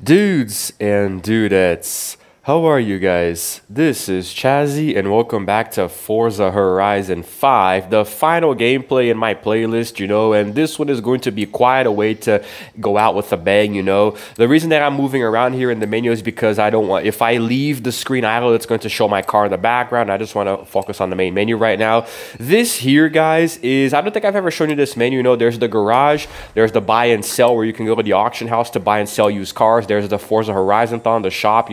Dudes and dudettes, how are you guys? This is Chazzy and welcome back to Forza Horizon 5, the final gameplay in my playlist, and this one is going to be quite a way to go out with a bang, The reason that I'm moving around here in the menu is because I don't want, if I leave the screen idle, it's going to show my car in the background. I just want to focus on the main menu right now. This here, guys, is, I don't think I've ever shown you this menu, there's the garage, there's the buy and sell where you can go to the auction house to buy and sell used cars, there's the Forza Horizon-thon, the shop,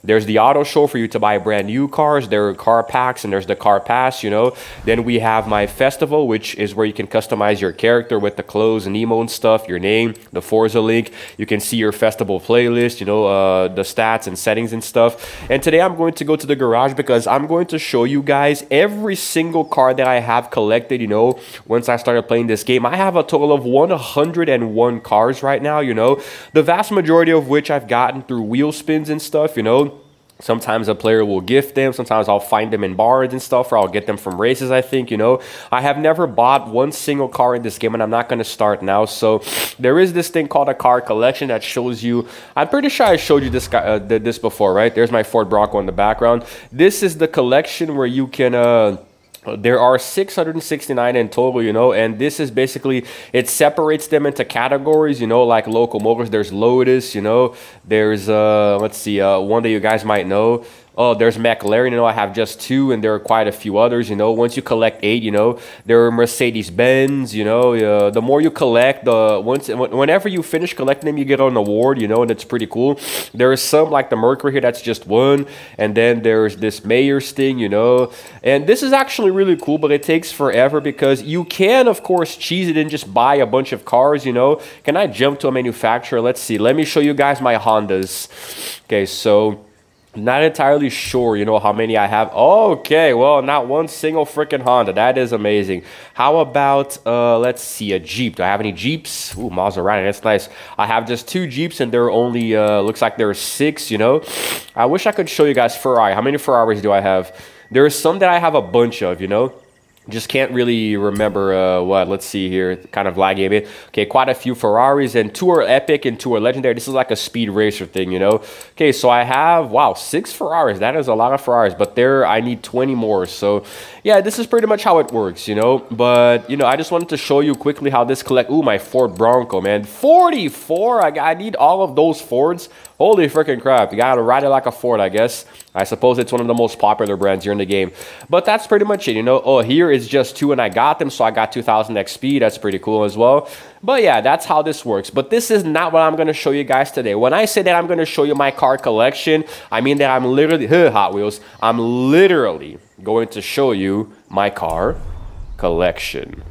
There's the auto show for you to buy brand new cars. There are car packs and there's the car pass, Then we have my festival, which is where you can customize your character with the clothes and emote stuff, your name, the Forza link. You can see your festival playlist, the stats and settings and stuff. And today I'm going to go to the garage because I'm going to show you guys every single car that I have collected, once I started playing this game. I have a total of 101 cars right now, the vast majority of which I've gotten through wheel spins and stuff, Sometimes a player will gift them. Sometimes I'll find them in bars and stuff, or I'll get them from races, I think, I have never bought one single car in this game, and I'm not going to start now. So there is this thing called a car collection that shows you, I'm pretty sure I showed you this before, right? There's my Ford Bronco in the background. This is the collection where you can... There are 669 in total, and this is basically, it separates them into categories, like local motors. There's Lotus, there's, let's see, one that you guys might know. Oh, there's McLaren, I have just two, and there are quite a few others, Once you collect 8, there are Mercedes-Benz, the more you collect, whenever you finish collecting them, you get an award, and it's pretty cool. There is some, like the Mercury here, that's just one, and then there's this Mayor's thing, and this is actually really cool, but it takes forever because you can, of course, cheese it and just buy a bunch of cars, Can I jump to a manufacturer? Let's see. Let me show you guys my Hondas. Okay, so... Not entirely sure, how many I have. Okay, well, not one single freaking Honda. That is amazing. How about, let's see, a Jeep. Do I have any Jeeps? Ooh, Maserati, that's nice. I have just 2 Jeeps, and there are only, looks like there are 6, I wish I could show you guys Ferrari. How many Ferraris do I have? There are some that I have a bunch of, Just can't really remember what. Let's see here. Kind of laggy a bit. Okay, quite a few Ferraris, and 2 are epic and 2 are legendary. This is like a speed racer thing, Okay, so I have, wow, 6 Ferraris. That is a lot of Ferraris, but I need 20 more. So, yeah, this is pretty much how it works, But, I just wanted to show you quickly how this Ooh, my Ford Bronco, man. 44! I need all of those Fords. Holy freaking crap. You gotta ride it like a Ford, I guess. I suppose it's one of the most popular brands here in the game. But that's pretty much it, Oh, here is just 2 and I got them, so I got 2000 XP. That's pretty cool as well. But yeah, that's how this works. But this is not what I'm going to show you guys today. When I say that I'm going to show you my car collection, I mean that I'm literally, Hot Wheels, I'm literally going to show you my car collection.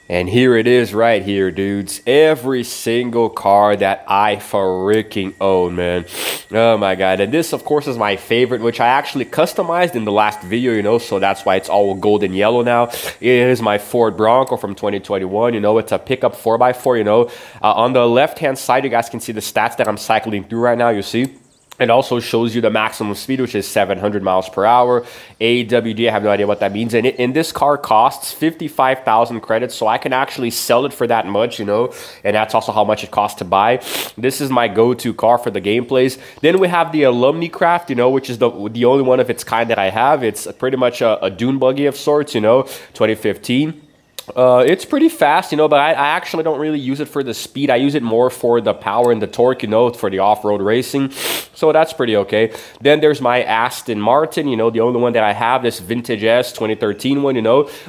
And here it is right here, dudes. Every single car that I freaking own, man. Oh my god. And this, of course, is my favorite, which I actually customized in the last video, so that's why it's all gold and yellow now. It is my Ford Bronco from 2021, It's a pickup 4x4, On the left-hand side, you guys can see the stats that I'm cycling through right now, you see. It also shows you the maximum speed, which is 700 miles per hour. AWD, I have no idea what that means. And this car costs 55,000 credits, so I can actually sell it for that much, And that's also how much it costs to buy. This is my go-to car for the gameplays. Then we have the Alumni Craft, which is the only one of its kind that I have. It's pretty much a dune buggy of sorts, 2015. It's pretty fast, but I actually don't really use it for the speed. I use it more for the power and the torque, for the off-road racing. So that's pretty okay. Then there's my Aston Martin, the only one that I have, this Vintage S 2013 one,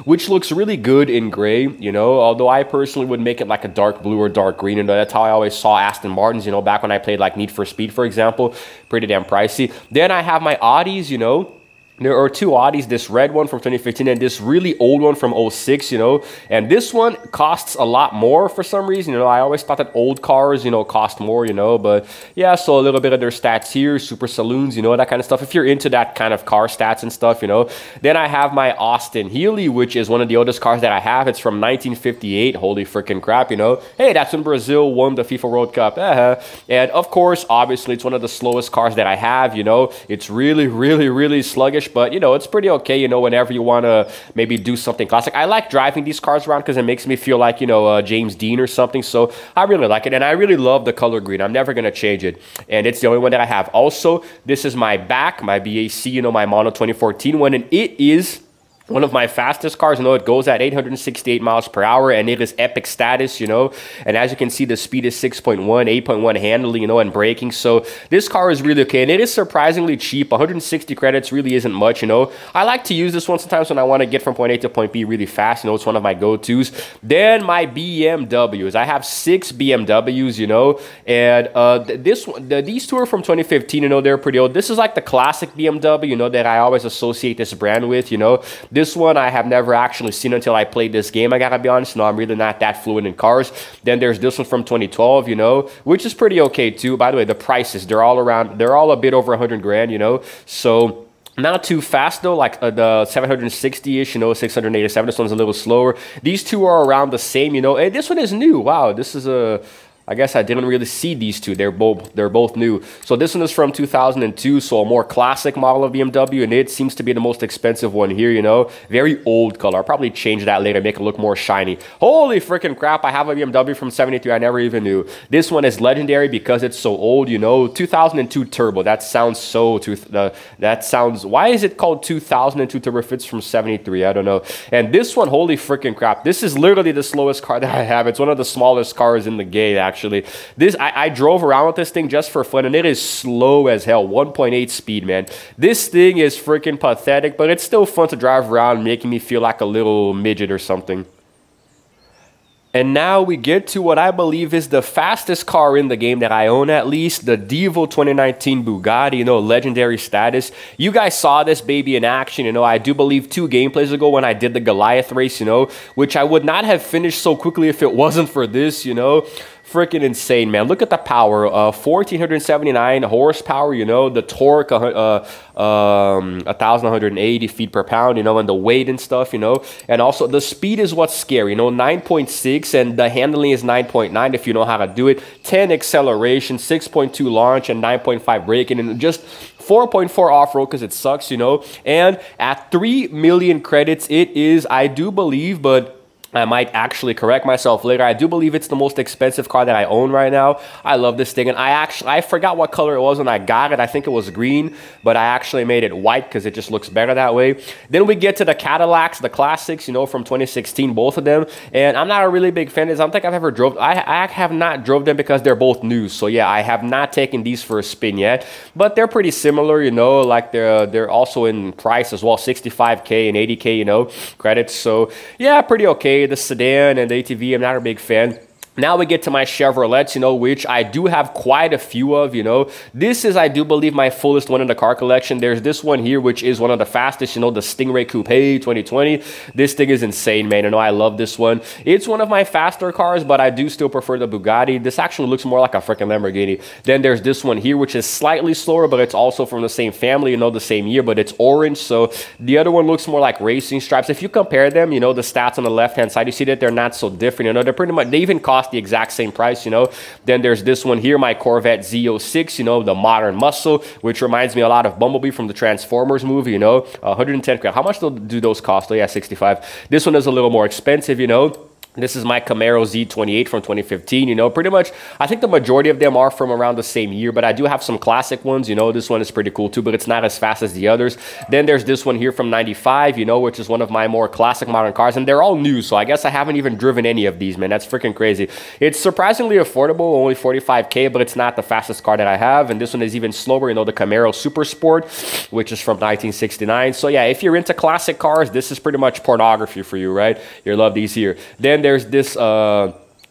which looks really good in gray, although I personally would make it like a dark blue or dark green, that's how I always saw Aston Martins, back when I played like Need for Speed, for example. Pretty damn pricey. Then I have my Audis, There are 2 Audis, this red one from 2015 and this really old one from 06, And this one costs a lot more for some reason, I always thought that old cars, cost more, But yeah, so a little bit of their stats here, super saloons, that kind of stuff. If you're into that kind of car stats and stuff, Then I have my Austin Healey, which is one of the oldest cars that I have. It's from 1958. Holy freaking crap, Hey, that's when Brazil won the FIFA World Cup. And of course, obviously, it's one of the slowest cars that I have, It's really, really, really sluggish. finish, but, you know, it's pretty okay, you know, whenever you want to maybe do something classic. I like driving these cars around because it makes me feel like, you know, James Dean or something, so I really like it, and I really love the color green. I'm never going to change it, and it's the only one that I have. Also, this is my BAC, you know, my Mono 2014 one, and it is one of my fastest cars. You know, it goes at 868 miles per hour, and it is epic status, you know, and as you can see, the speed is 6.1, 8.1 handling, you know, and braking, so this car is really okay, and it is surprisingly cheap. 160 credits really isn't much, you know. I like to use this one sometimes when I want to get from point A to point B really fast, you know, it's one of my go-tos. Then my BMWs, I have 6 BMWs, you know, and these two are from 2015, you know, they're pretty old. This is like the classic BMW, you know, that I always associate this brand with, you know. This one I have never actually seen until I played this game, I gotta be honest. No, I'm really not that fluent in cars. Then there's this one from 2012, you know, which is pretty okay too. By the way, the prices, they're all a bit over 100 grand, you know, so not too fast though, like the 760-ish, you know, 687. This one's a little slower. These two are around the same, you know, and this one is new. Wow, this is I guess I didn't really see these two. They're both new. So this one is from 2002, so a more classic model of BMW, and it seems to be the most expensive one here, you know. Very old color. I'll probably change that later, make it look more shiny. Holy freaking crap, I have a BMW from 73. I never even knew. This one is legendary because it's so old, you know. 2002 turbo. That sounds so why is it called 2002 turbo if it's from 73? I don't know. And this one, holy freaking crap. This is literally the slowest car that I have. It's one of the smallest cars in the game, actually. This I drove around with this thing just for fun, and it is slow as hell. 1.8 speed, man. This thing is freaking pathetic, but it's still fun to drive around, making me feel like a little midget or something. And now we get to what I believe is the fastest car in the game that I own, at least, the Devo 2019 Bugatti, you know, legendary status. You guys saw this baby in action, you know, I do believe 2 gameplays ago when I did the Goliath race, you know, which I would not have finished so quickly if it wasn't for this, you know. Freaking insane, man. Look at the power. 1,479 horsepower, you know, the torque, 1,180 feet per pound, you know, and the weight and stuff, you know. And also the speed is what's scary, you know, 9.6, and the handling is 9.9 if you know how to do it. 10 acceleration, 6.2 launch, and 9.5 braking, and just 4.4 off-road because it sucks, you know. And at 3 million credits, it is, I do believe, but I might actually correct myself later, I do believe it's the most expensive car that I own right now. I love this thing, and I forgot what color it was when I got it. I think it was green, but I actually made it white because it just looks better that way. Then we get to the Cadillacs, the classics, you know, from 2016, both of them. And I'm not a really big fan of this. I don't think I've ever drove. I have not drove them because they're both new. So yeah, I have not taken these for a spin yet, but they're pretty similar, you know, like they're also in price as well, 65K and 80K, you know, credits. So yeah, pretty okay. The sedan and the ATV, I'm not a big fan. Now we get to my Chevrolets, you know, which I do have quite a few of, you know. This is, I do believe, my fullest one in the car collection. There's this one here, which is one of the fastest, you know, the Stingray Coupe 2020. This thing is insane, man. You know, I love this one. It's one of my faster cars, but I do still prefer the Bugatti. This actually looks more like a freaking Lamborghini. Then there's this one here, which is slightly slower, but it's also from the same family, you know, the same year, but it's orange. So the other one looks more like racing stripes. If you compare them, you know, the stats on the left-hand side, you see that they're not so different. You know, they're pretty much, they even cost the exact same price, you know. Then there's this one here, my Corvette Z06, you know, the modern muscle, which reminds me a lot of Bumblebee from the Transformers movie, you know. 110. How much do those cost? Oh yeah, 65. This one is a little more expensive, you know. This is my Camaro Z28 from 2015, you know, pretty much, I think the majority of them are from around the same year, but I do have some classic ones, you know. This one is pretty cool too, but it's not as fast as the others. Then there's this one here from 95, you know, which is one of my more classic modern cars, and they're all new, so I guess I haven't even driven any of these, man. That's freaking crazy. It's surprisingly affordable, only 45K, but it's not the fastest car that I have, and this one is even slower, you know, the Camaro Super Sport, which is from 1969. So yeah, if you're into classic cars, this is pretty much pornography for you, right? You'll love these here. Then there's this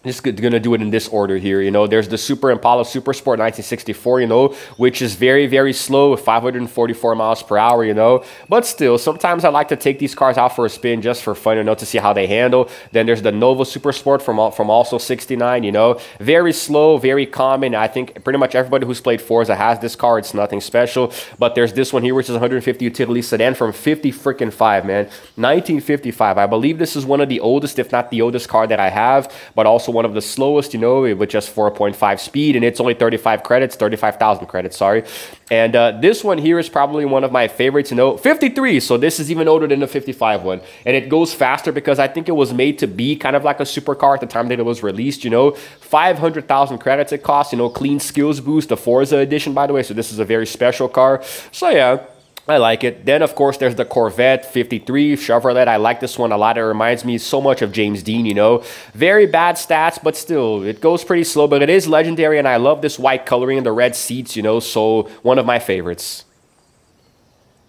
just gonna do it in this order here, you know. There's the Super Impala Super Sport 1964, you know, which is very, very slow with 544 miles per hour, you know. But still, sometimes I like to take these cars out for a spin just for fun, you know, to see how they handle. Then there's the Nova Super Sport from also 69, you know. Very slow, very common. I think pretty much everybody who's played Forza has this car. It's nothing special. But there's this one here, which is 150 utility sedan from 55, man. 1955. I believe this is one of the oldest, if not the oldest car that I have, but also one of the slowest, you know, with just 4.5 speed, and it's only 35 credits, 35,000 credits, sorry. And this one here is probably one of my favorites, you know, 53. So this is even older than the 55 one. And it goes faster because I think it was made to be kind of like a supercar at the time that it was released, you know. 500,000 credits it costs, you know, clean skills boost, the Forza edition, by the way. So this is a very special car. So yeah, I like it. Then, of course, there's the Corvette 53 Chevrolet. I like this one a lot. It reminds me so much of James Dean, you know. Very bad stats, but still, it goes pretty slow. But it is legendary, and I love this white coloring and the red seats, you know. So, one of my favorites.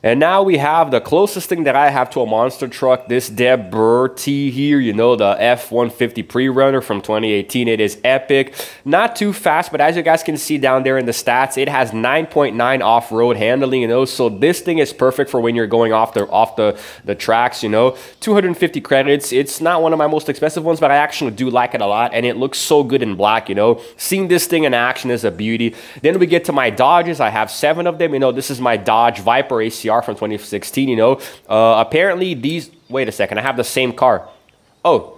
And now we have the closest thing that I have to a monster truck, this Deberti here, you know, the F-150 pre-runner from 2018. It is epic. Not too fast, but as you guys can see down there in the stats, it has 9.9 off-road handling, you know, so this thing is perfect for when you're going off the tracks, you know. 250 credits. It's not one of my most expensive ones, but I actually do like it a lot, and it looks so good in black, you know. Seeing this thing in action is a beauty. Then we get to my Dodges. I have 7 of them, you know. This is my Dodge Viper ACR from 2016, you know. Apparently these, wait a second, I have the same car. Oh,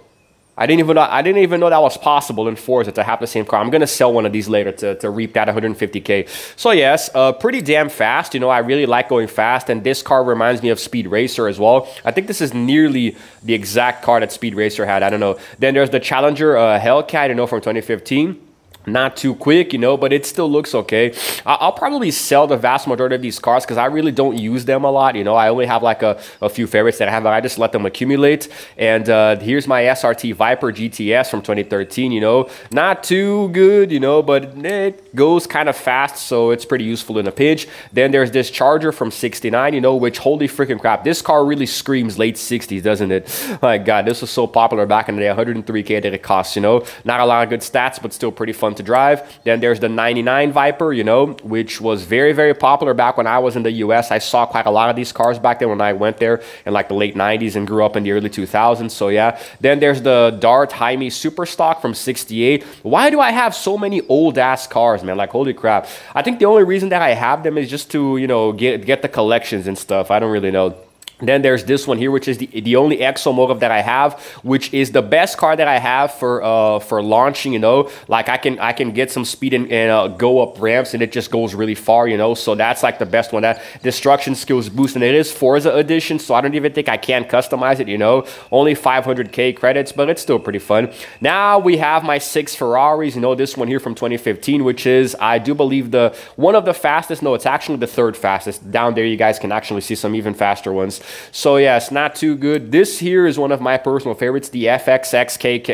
I didn't even know that was possible in Forza to have the same car. I'm gonna sell one of these later to reap that 150K. So yes, pretty damn fast, you know. I really like going fast, and this car reminds me of Speed Racer as well. I think this is nearly the exact car that Speed Racer had. I don't know. Then there's the Challenger Hellcat, you know, from 2015. Not too quick, you know, but it still looks okay. I'll probably sell the vast majority of these cars because I really don't use them a lot, you know. I only have like a few favorites that I have, but I just let them accumulate. And here's my SRT Viper GTS from 2013, you know. Not too good, you know, but it goes kind of fast, so it's pretty useful in a pinch. Then there's this Charger from 69, you know, which, holy freaking crap, this car really screams late 60s, doesn't it? My God, this was so popular back in the day. 103K that it costs, you know. Not a lot of good stats, but still pretty fun to drive. Then there's the 99 Viper, you know, which was very, very popular back when I was in the US. I saw quite a lot of these cars back then when I went there in like the late 90s and grew up in the early 2000s. So yeah. Then there's the Dart Jaime Superstock from 68. Why do I have so many old ass cars, man? Like, holy crap. I think the only reason that I have them is just to, you know, get the collections and stuff. I don't really know. Then there's this one here, which is the only Exomotive that I have, which is the best car that I have for launching, you know. Like I can get some speed and go up ramps, and it just goes really far, you know. So that's like the best one. That Destruction Skills Boost, and it is Forza Edition, so I don't even think I can customize it, you know. Only 500K credits, but it's still pretty fun. Now we have my 6 Ferraris, you know, this one here from 2015, which is, I do believe, one of the fastest. No, it's actually the 3rd fastest. Down there you guys can actually see some even faster ones. So yeah, it's not too good. This here is one of my personal favorites, the FXXK,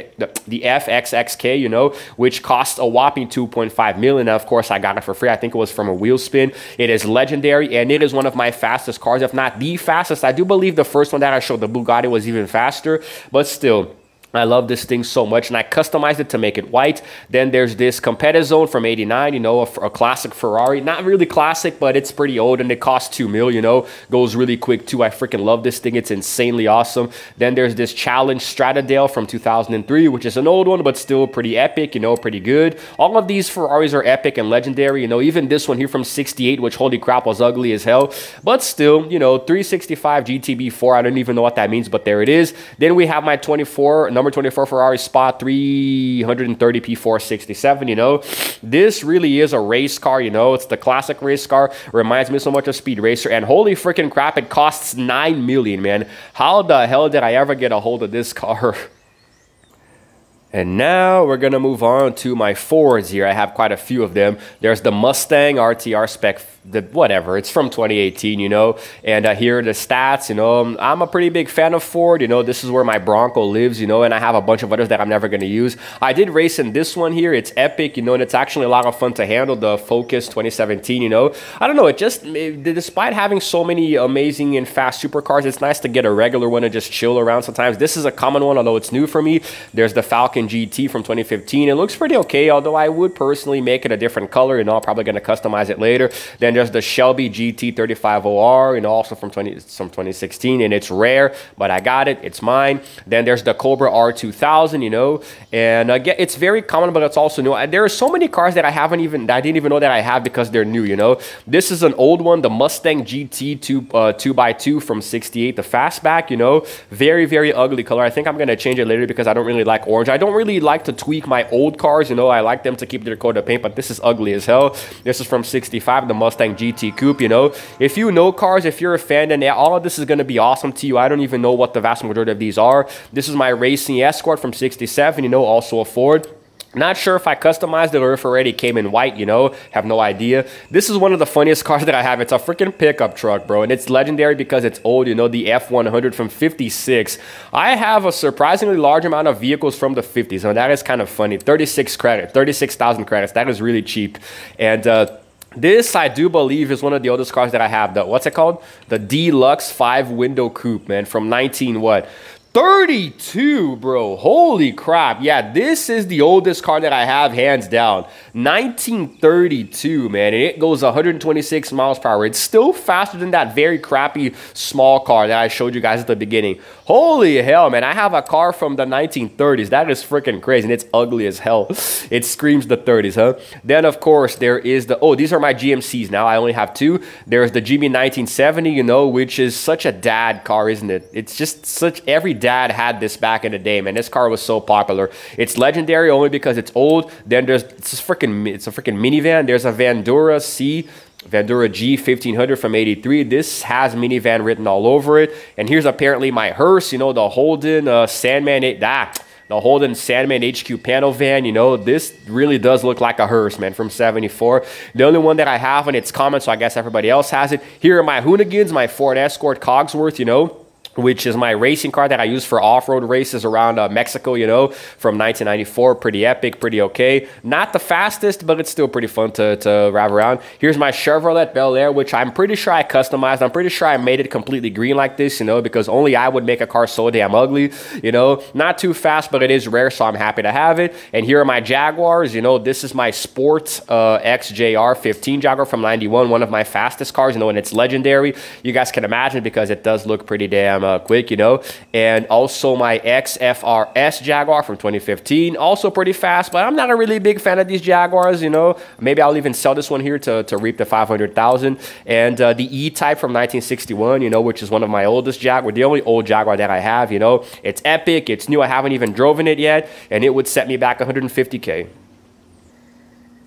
you know, which costs a whopping 2.5 million. Now, of course, I got it for free. I think it was from a wheel spin. It is legendary, and it is one of my fastest cars, if not the fastest. I do believe the first one that I showed, the Bugatti, was even faster, but still, I love this thing so much, and I customized it to make it white. Then there's this AUTOZONE from 89, you know, a classic Ferrari. Not really classic, but it's pretty old, and it costs 2 mil, you know. Goes really quick, too. I freaking love this thing. It's insanely awesome. Then there's this Challenge Stradale from 2003, which is an old one, but still pretty epic, you know, pretty good. All of these Ferraris are epic and legendary, you know. Even this one here from 68, which, holy crap, was ugly as hell. But still, you know, 365 GTB4. I don't even know what that means, but there it is. Then we have my number 24 Ferrari Spot 330 P467, you know. This really is a race car, you know. It's the classic race car. Reminds me so much of Speed Racer, and holy freaking crap, it costs 9 million, man. How the hell did I ever get a hold of this car? And now we're going to move on to my Fords here. I have quite a few of them. There's the Mustang RTR spec, whatever. It's from 2018, you know. And here are the stats, you know. I'm a pretty big fan of Ford, you know. This is where my Bronco lives, you know. And I have a bunch of others that I'm never going to use. I did race in this one here. It's epic, you know. And it's actually a lot of fun to handle, the Focus 2017, you know. I don't know. Despite having so many amazing and fast supercars, it's nice to get a regular one and just chill around sometimes. This is a common one, although it's new for me. There's the Falcon GT from 2015. It looks pretty okay, although I would personally make it a different color, you know. I'm probably going to customize it later. Then there's the Shelby GT 35OR, you know, also from 2016, and it's rare, but I got it. It's mine. Then there's the Cobra R2000, you know, and again, it's very common, but it's also new. There are so many cars that I didn't even know that I have because they're new, you know. This is an old one, the Mustang GT 2x2 from 68, the fastback, you know. Very, very ugly color. I think I'm going to change it later because I don't really like orange. I don't don't really like to tweak my old cars, you know. I like them to keep their coat of paint, but this is ugly as hell. This is from 65, the Mustang GT Coupe, you know. If you know cars, if you're a fan, then all of this is going to be awesome to you. I don't even know what the vast majority of these are. This is my Racing Escort from 67, you know, also a Ford. Not sure if I customized it or if it already came in white, you know, have no idea. This is one of the funniest cars that I have. It's a freaking pickup truck, bro, and it's legendary because it's old, you know, the F100 from 56. I have a surprisingly large amount of vehicles from the 50s, and that is kind of funny. 36,000 credits. That is really cheap. And this, I do believe, is one of the oldest cars that I have. The, what's it called? The Deluxe 5-window coupe, man, from 19 what? 32, bro. Holy crap. Yeah, this is the oldest car that I have, hands down. 1932, man. And it goes 126 miles per hour. It's still faster than that very crappy small car that I showed you guys at the beginning. Holy hell, man. I have a car from the 1930s. That is freaking crazy. And it's ugly as hell. It screams the 30s, huh? Then, of course, there is the... Oh, these are my GMCs now. I only have two. There's the GB 1970, you know, which is such a dad car, isn't it? It's just such... Every dad had this back in the day, man. This car was so popular. It's legendary only because it's old. Then there's... It's a freaking minivan. There's a Vandura G 1500 from 83. This has minivan written all over it. And here's apparently my hearse, you know, the Holden Sandman HQ panel van, you know. This really does look like a hearse, man, from 74. The only one that I have, and it's common, so I guess everybody else has it. Here are my Hoonigans, my Ford Escort Cogsworth, you know, which is my racing car that I use for off-road races around Mexico, you know, from 1994. Pretty epic, pretty okay. Not the fastest, but it's still pretty fun to drive around. Here's my Chevrolet Bel Air, which I'm pretty sure I customized. I'm pretty sure I made it completely green like this, you know, because only I would make a car so damn ugly, you know. Not too fast, but it is rare, so I'm happy to have it. And here are my Jaguars, you know. This is my Sport XJR 15 Jaguar from 91, one of my fastest cars, you know, and it's legendary. You guys can imagine because it does look pretty damn quick, you know. And also my XFRS Jaguar from 2015, also pretty fast, but I'm not a really big fan of these Jaguars, you know. Maybe I'll even sell this one here to reap the 500,000. And the E-Type from 1961, you know, which is one of my oldest Jaguar, the only old Jaguar that I have, you know. It's epic, it's new, I haven't even driven it yet, and it would set me back 150K.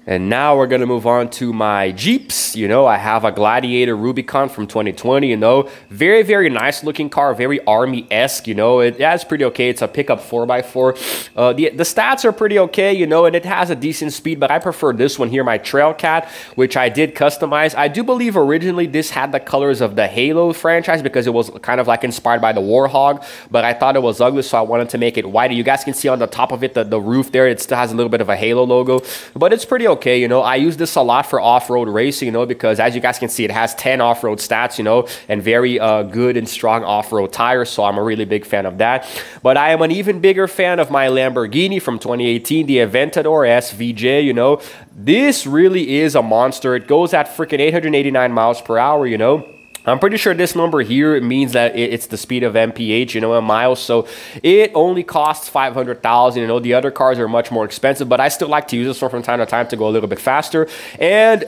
And now we're going to move on to my Jeeps. You know, I have a Gladiator Rubicon from 2020, you know. Very, very nice looking car. Very Army-esque, you know. It's pretty okay. It's a pickup 4x4. The stats are pretty okay, you know, and it has a decent speed, but I prefer this one here, my Trailcat, which I did customize. I do believe originally this had the colors of the Halo franchise because it was kind of like inspired by the Warhog, but I thought it was ugly, so I wanted to make it white. You guys can see on the top of it, the roof there, it still has a little bit of a Halo logo, but it's pretty okay, you know. I use this a lot for off-road racing, you know, because as you guys can see, it has 10 off-road stats, you know, and very good and strong off-road tires, so I'm a really big fan of that. But I am an even bigger fan of my Lamborghini from 2018, the Aventador SVJ, you know. This really is a monster. It goes at freaking 889 miles per hour, you know. I'm pretty sure this number here means that it's the speed of MPH, you know, in miles. So it only costs 500,000. You know, the other cars are much more expensive, but I still like to use this one from time to time to go a little bit faster. And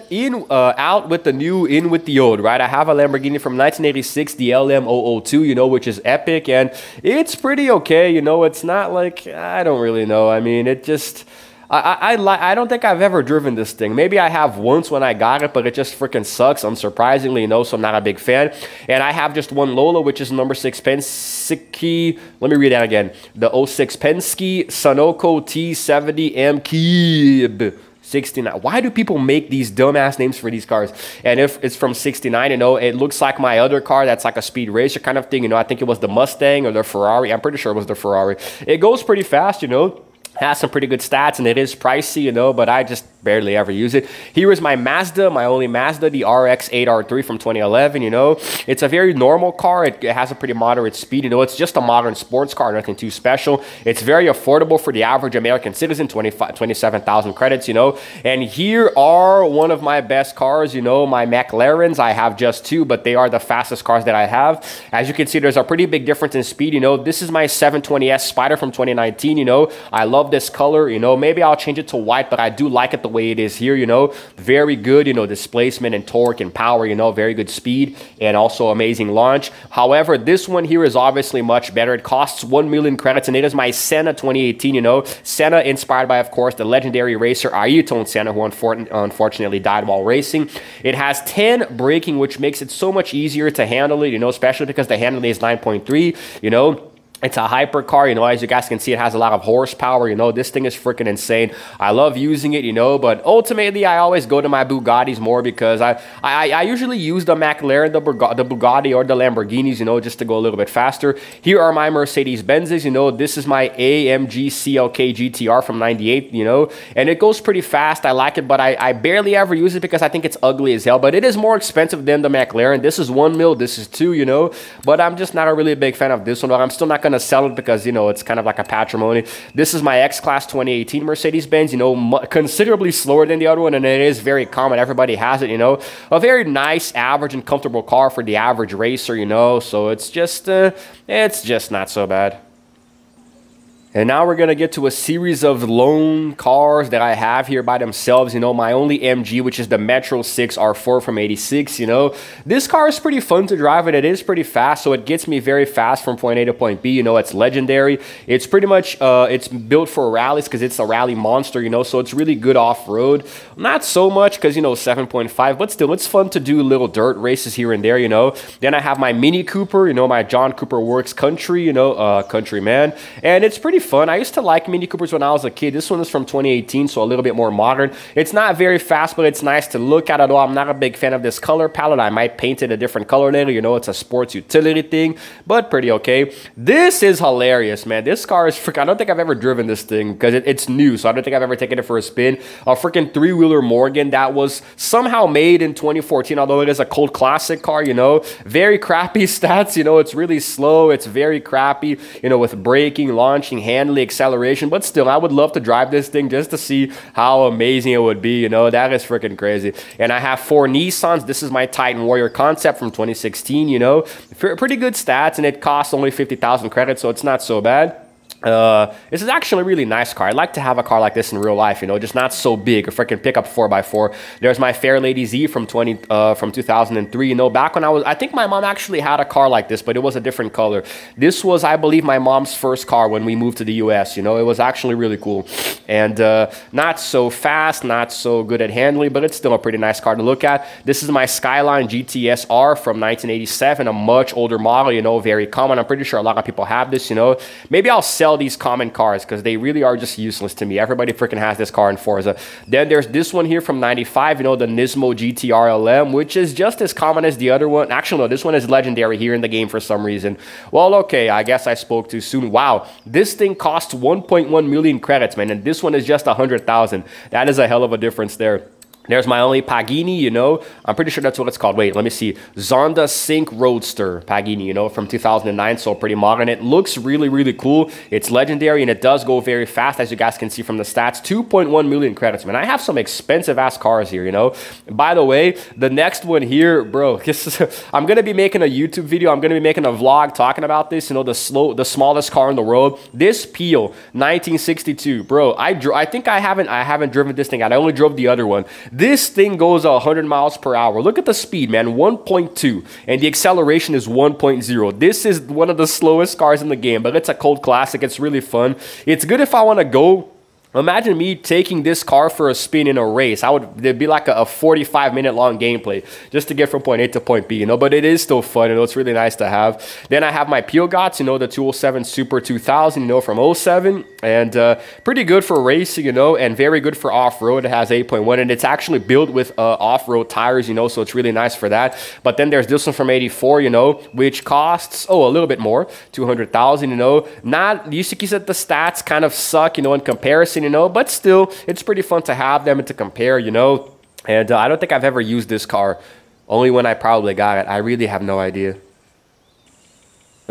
out with the new, in with the old, right? I have a Lamborghini from 1986, the LM002, you know, which is epic, and it's pretty okay. You know, it's not like, I don't really know. I mean, it just... I don't think I've ever driven this thing. Maybe I have once when I got it, but it just freaking sucks, unsurprisingly, you know, so I'm not a big fan. And I have just one Lola, which is number 6 Penske. Let me read that again. The 06 Penske Sunoco T70M Keeb 69. Why do people make these dumbass names for these cars? And if it's from 69, you know, it looks like my other car that's like a speed racer kind of thing. You know, I think it was the Mustang or the Ferrari. I'm pretty sure it was the Ferrari. It goes pretty fast, you know. Has some pretty good stats, and it is pricey, you know, but I just barely ever use it. Here is my Mazda, my only Mazda, the RX-8R3 from 2011, you know. It's a very normal car. It has a pretty moderate speed, you know. It's just a modern sports car, nothing too special. It's very affordable for the average American citizen, 27,000 credits, you know. And here are one of my best cars, you know, my McLarens. I have just two, but they are the fastest cars that I have. As you can see, there's a pretty big difference in speed, you know. This is my 720S Spider from 2019, you know. I love this color, you know. Maybe I'll change it to white, but I do like it the way it is here, you know. Very good, you know, displacement and torque and power, you know, very good speed and also amazing launch. However, this one here is obviously much better. It costs 1 million credits, and it is my Senna 2018, you know. Senna inspired by, of course, the legendary racer AUTOZONE Senna, who unfortunately died while racing. It has 10 braking, which makes it so much easier to handle it, you know, especially because the handling is 9.3, you know. It's a hypercar, you know, as you guys can see, it has a lot of horsepower, you know, this thing is freaking insane. I love using it, you know, but ultimately I always go to my Bugattis more because I usually use the McLaren, the Bugatti, or the Lamborghinis, you know, just to go a little bit faster. Here are my Mercedes-Benzes, you know, this is my AMG CLK GTR from 98, you know, and it goes pretty fast. I like it, but I barely ever use it because I think it's ugly as hell, but it is more expensive than the McLaren. This is 1 mil, this is 2, you know, but I'm just not a really big fan of this one. I'm still not going to sell it because, you know, it's kind of like a patrimony. This is my X-Class 2018 Mercedes-Benz, you know, considerably slower than the other one, and it is very common. Everybody has it, you know. A very nice, average, and comfortable car for the average racer, you know, so it's just not so bad. And now we're going to get to a series of lone cars that I have here by themselves. You know, my only MG, which is the Metro 6 R4 from 86, you know. This car is pretty fun to drive, and it is pretty fast, so it gets me very fast from point A to point B. You know, it's legendary. It's pretty much, it's built for rallies because it's a rally monster, you know, so it's really good off-road. Not so much because, you know, 7.5, but still, it's fun to do little dirt races here and there, you know. Then I have my Mini Cooper, you know, my John Cooper Works Country, you know, Countryman, and it's pretty fun. I used to like Mini Coopers when I was a kid. This one is from 2018, so a little bit more modern. It's not very fast, but it's nice to look at. Although I'm not a big fan of this color palette. I might paint it a different color later. You know, it's a sports utility thing, but pretty okay. This is hilarious, man. This car is freaking... I don't think I've ever driven this thing because it's new, so I don't think I've ever taken it for a spin. A freaking three-wheeler Morgan that was somehow made in 2014, although it is a cult classic car, you know. Very crappy stats, you know. It's really slow. It's very crappy, you know, with braking, launching, handling, acceleration, but still, I would love to drive this thing just to see how amazing it would be, you know. That is freaking crazy. And I have 4 Nissans. This is my Titan Warrior Concept from 2016, you know. Pretty good stats, and it costs only 50,000 credits, so it's not so bad. This is actually a really nice car. I'd like to have a car like this in real life, you know, just not so big. A freaking pickup 4x4. There's my Fairlady Z from 2003. You know, back when I think my mom actually had a car like this, but it was a different color. This was, I believe, my mom's first car when we moved to the US. You know, it was actually really cool, and not so fast, not so good at handling, but it's still a pretty nice car to look at. This is my Skyline GTS R from 1987, a much older model. You know, very common. I'm pretty sure a lot of people have this. You know, maybe I'll sell these common cars because they really are just useless to me. Everybody freaking has this car in Forza. Then there's this one here from 95, you know, the Nismo GTR LM, which is just as common as the other one. Actually, no, this one is legendary here in the game for some reason. Well, okay, I guess I spoke too soon. Wow, this thing costs 1.1 million credits, man, and this one is just 100,000. That is a hell of a difference there. There's my only Pagani, you know. I'm pretty sure that's what it's called. Wait, let me see. Zonda Sync Roadster Pagani, you know, from 2009, so pretty modern. It looks really, really cool. It's legendary, and it does go very fast, as you guys can see from the stats. 2.1 million credits, man. I have some expensive-ass cars here, you know. By the way, the next one here, bro, I'm going to be making a YouTube video. I'm going to be making a vlog talking about this, you know, the smallest car in the world. This Peel, 1962. Bro, I think I haven't driven this thing out. I only drove the other one. This thing goes 100 miles per hour. Look at the speed, man, 1.2, and the acceleration is 1.0. This is one of the slowest cars in the game, but it's a cult classic. It's really fun. It's good if I want to go. Imagine me taking this car for a spin in a race. There'd be like a 45-minute long gameplay just to get from point A to point B, you know, but it is still fun, you know, it's really nice to have. Then I have my Piogots, you know, the 207 Super 2000, you know, from 07, and pretty good for racing, you know, and very good for off-road. It has 8.1, and it's actually built with off-road tires, you know, so it's really nice for that. But then there's this one from 84, you know, which costs, a little bit more, 200,000, you know. Not, you see that the stats kind of suck, you know, in comparison, you know, but still, it's pretty fun to have them and to compare, you know. And I don't think I've ever used this car, only when I probably got it. I really have no idea.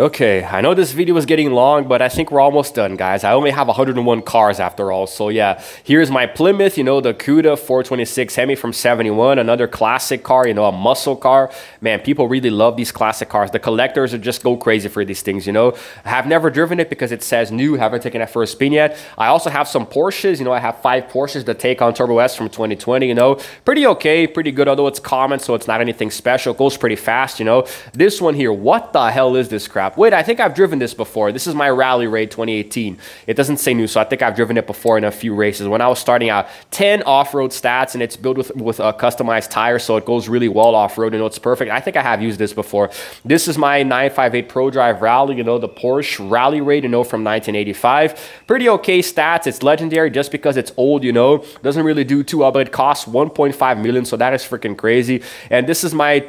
Okay, I know this video is getting long, but I think we're almost done, guys. I only have 101 cars after all. So yeah, here's my Plymouth, you know, the Cuda 426 Hemi from 71, another classic car, you know, a muscle car. Man, people really love these classic cars. The collectors are just go crazy for these things, you know. I have never driven it because it says new, haven't taken it for a spin yet. I also have some Porsches, you know, I have 5 Porsches, the Taycan Turbo S from 2020, you know. Pretty okay, pretty good, although it's common, so it's not anything special. It goes pretty fast, you know. This one here, what the hell is this crap? Wait, I think I've driven this before. This is my Rally Raid 2018. It doesn't say new, so I think I've driven it before in a few races. When I was starting out, 10 off-road stats, and it's built with a customized tire, so it goes really well off-road. You know, it's perfect. I think I have used this before. This is my 958 Pro Drive Rally, you know, the Porsche Rally Raid, you know, from 1985. Pretty okay stats. It's legendary just because it's old, you know. Doesn't really do too well, but it costs 1.5 million, so that is freaking crazy. And this is my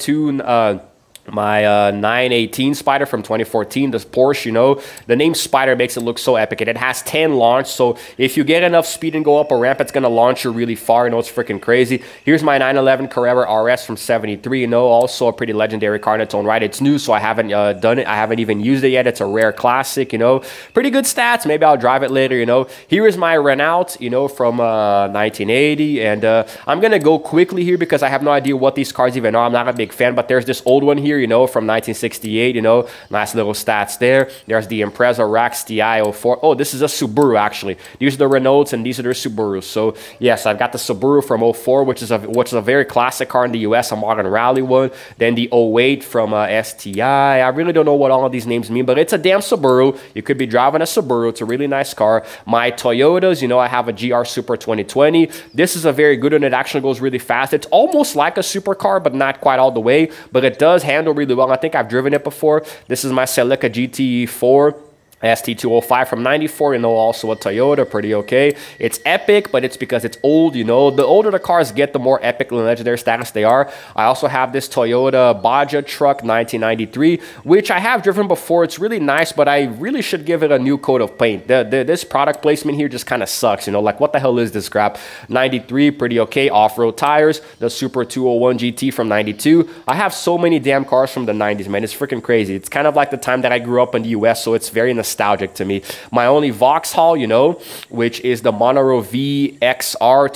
918 Spider from 2014, this Porsche, you know. The name Spider makes it look so epic, and it has 10 launch, so if you get enough speed and go up a ramp, it's going to launch you really far. You know, it's freaking crazy. Here's my 911 Carrera RS from 73, you know, also a pretty legendary car in its own right. It's new, so I haven't done it. I haven't even used it yet. It's a rare classic, you know. Pretty good stats. Maybe I'll drive it later, you know. Here is my Renault, you know, from 1980, and I'm going to go quickly here because I have no idea what these cars even are. I'm not a big fan, but there's this old one here, you know, from 1968, you know, nice little stats there. There's the Impreza Rax DI04. Oh, this is a Subaru, actually. These are the Renaults, and these are the Subarus. So, yes, I've got the Subaru from 04, which is a very classic car in the US, a modern rally one. Then the 08 from STI. I really don't know what all of these names mean, but it's a damn Subaru. You could be driving a Subaru. It's a really nice car. My Toyotas, you know, I have a GR Super 2020. This is a very good one. It actually goes really fast. It's almost like a supercar, but not quite all the way. But it does handle really well. I think I've driven it before. This is my Celica GT4 ST205 from 94, you know, also a Toyota, pretty okay. It's epic, but it's because it's old, you know. The older the cars get, the more epic and legendary status they are. I also have this Toyota Baja truck 1993, which I have driven before. It's really nice, but I really should give it a new coat of paint. This product placement here just kind of sucks, you know, like what the hell is this crap? 93, pretty okay. Off-road tires, the Super 201 GT from 92. I have so many damn cars from the 90s, man. It's freaking crazy. It's kind of like the time that I grew up in the US, so it's very nostalgic to me. My only Vauxhall, you know, which is the Monero VXR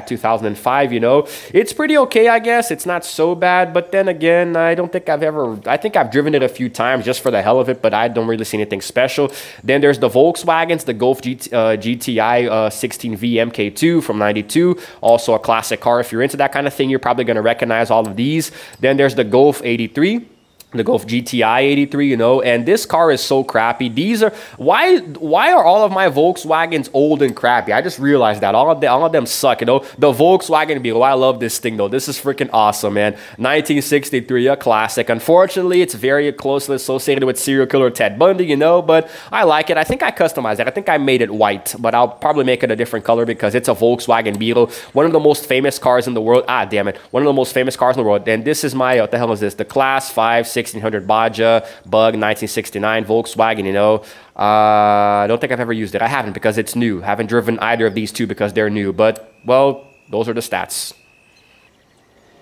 2005, you know. It's pretty okay, I guess. It's not so bad, but then again, I think I've driven it a few times just for the hell of it, but I don't really see anything special. Then there's the Volkswagens, the Golf GTI 16V MK2 from 92, also a classic car. If you're into that kind of thing, you're probably going to recognize all of these. Then there's the Golf 83. The Golf GTI 83, you know, and this car is so crappy. These are, why are all of my Volkswagens old and crappy? I just realized that. All of them suck, you know. The Volkswagen Beetle, I love this thing, though. This is freaking awesome, man. 1963, a classic. Unfortunately, it's very closely associated with serial killer Ted Bundy, you know, but I like it. I think I customized it. I think I made it white, but I'll probably make it a different color because it's a Volkswagen Beetle. One of the most famous cars in the world. Ah, damn it. One of the most famous cars in the world. And this is my, what the hell is this? The Class 5 1600 Baja Bug 1969 Volkswagen, you know. I don't think I've ever used it. I haven't because it's new. Haven't driven either of these two because they're new. But, well, those are the stats.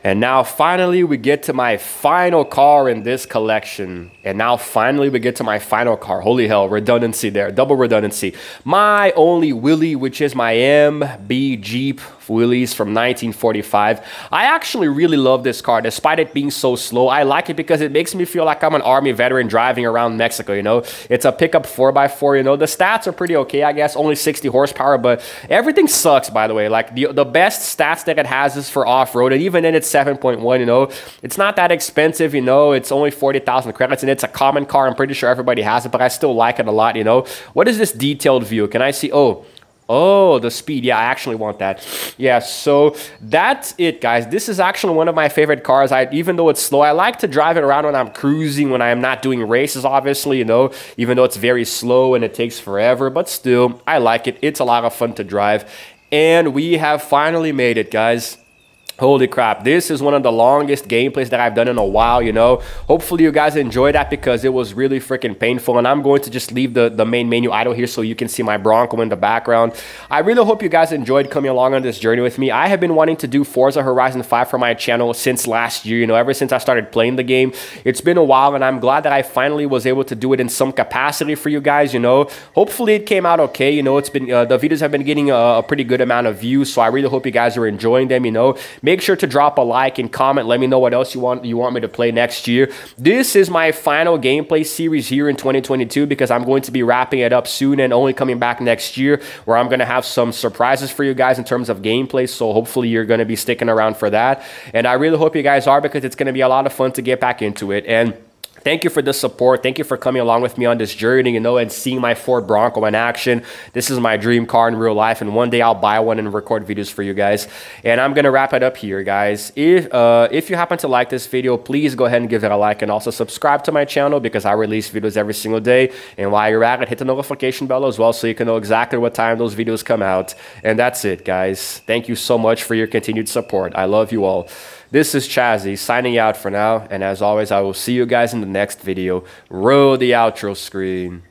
And now finally we get to my final car in this collection. And now finally we get to my final car. Holy hell, redundancy there. Double redundancy. My only Willy, which is my MB Jeep Willys from 1945. I actually really love this car despite it being so slow. I like it because it makes me feel like I'm an Army veteran driving around Mexico, you know. It's a pickup 4x4, you know. The stats are pretty okay, I guess. Only 60 horsepower, but everything sucks, by the way. Like the best stats that it has is for off-road, and even then it's 7.1, you know. It's not that expensive, you know. It's only 40,000 credits, and it's a common car. I'm pretty sure everybody has it, but I still like it a lot, you know. What is this detailed view? Can I see? Oh, the speed. Yeah, I actually want that. Yeah, so that's it, guys. This is actually one of my favorite cars. Even though it's slow, I like to drive it around when I'm cruising, when I am not doing races, obviously, you know, even though it's very slow and it takes forever. But still, I like it. It's a lot of fun to drive. And we have finally made it, guys. Holy crap, this is one of the longest gameplays that I've done in a while, you know. Hopefully you guys enjoyed that because it was really freaking painful. And I'm going to just leave the main menu idle here so you can see my Bronco in the background. I really hope you guys enjoyed coming along on this journey with me. I have been wanting to do Forza Horizon 5 for my channel since last year, you know, ever since I started playing the game. It's been a while and I'm glad that I finally was able to do it in some capacity for you guys, you know. Hopefully it came out okay, you know. It's been, the videos have been getting a pretty good amount of views, so I really hope you guys are enjoying them, you know. Make sure to drop a like and comment. Let me know what else you want me to play next year. This is my final gameplay series here in 2022 because I'm going to be wrapping it up soon and only coming back next year where I'm going to have some surprises for you guys in terms of gameplay. So hopefully you're going to be sticking around for that. And I really hope you guys are because it's going to be a lot of fun to get back into it. And thank you for the support. Thank you for coming along with me on this journey, you know, and seeing my Ford Bronco in action. This is my dream car in real life, and one day I'll buy one and record videos for you guys. And I'm gonna wrap it up here, guys. If you happen to like this video, please go ahead and give it a like and also subscribe to my channel because I release videos every single day. And while you're at it, hit the notification bell as well so you can know exactly what time those videos come out. And that's it, guys. Thank you so much for your continued support. I love you all. This is Chazzy signing out for now, and as always, I will see you guys in the next video. Roll the outro screen.